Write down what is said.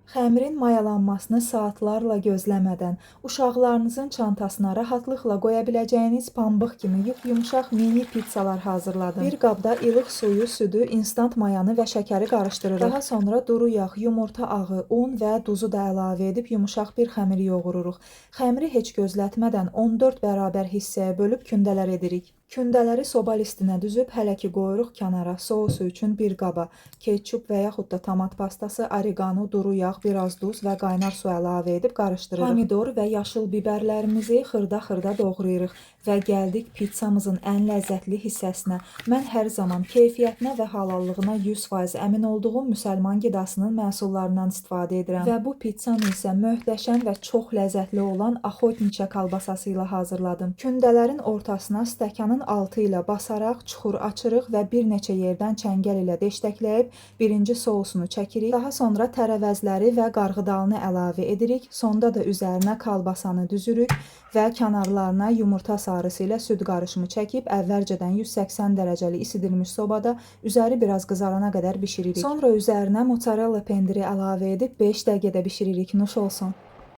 Xəmirin mayalanmasını saatlarla gözləmədən uşaqlarınızın çantasına rahatlıqla qoya biləcəyiniz pambıq kimi yumşaq mini pizzalar hazırladım. Bir qabda ilıq suyu, südü, instant mayanı və şəkəri qarışdırırıq. Daha sonra duru yağ, yumurta ağı, un və duzu da əlavə edib yumşaq bir xəmir yoğururuq. Xəmiri heç gözlətmədən 14 bərabər hissəyə bölüb kündələr edirik. Kündələri soba listinə düzüb hələ ki qoyuruq kənara. Sousu üçün bir qaba ketçup və yaxud da tomat pastası, oregano, duru yağ, biraz duz və qaynar su əlavə edib qarışdırırıq. Pomidor və yaşıl biberlərimizi xırda-xırda doğrayırıq və gəldik pizzamızın ən ləzzətli hissəsinə. Mən hər zaman keyfiyyətinə və halallığına 100% əmin olduğum müsəlman qidasının məhsullarından istifadə edirəm və bu pizzanı isə möhtəşəm və çox ləzzətli olan Axotniçə kalbasası ilə hazırladım. Kündələrin ortasına stəkanın altı ilə basaraq çuxur açırıq və bir neçə yerdən çəngəl ilə deşləkləyib birinci sousunu çəkirik. Daha sonra tərəvəzləri və qarğıdalını əlavə edirik. Sonda da üzərinə kalbasanı düzürük və kənarlarına yumurta sarısı ilə süd qarışımı çəkib əvvəlcədən 180 dərəcəli isidilmiş sobada üzəri biraz qızarana qədər bişiririk. Sonra üzərinə mozzarella pendiri əlavə edib 5 dəqiqədə bişiririk. Nuş olsun.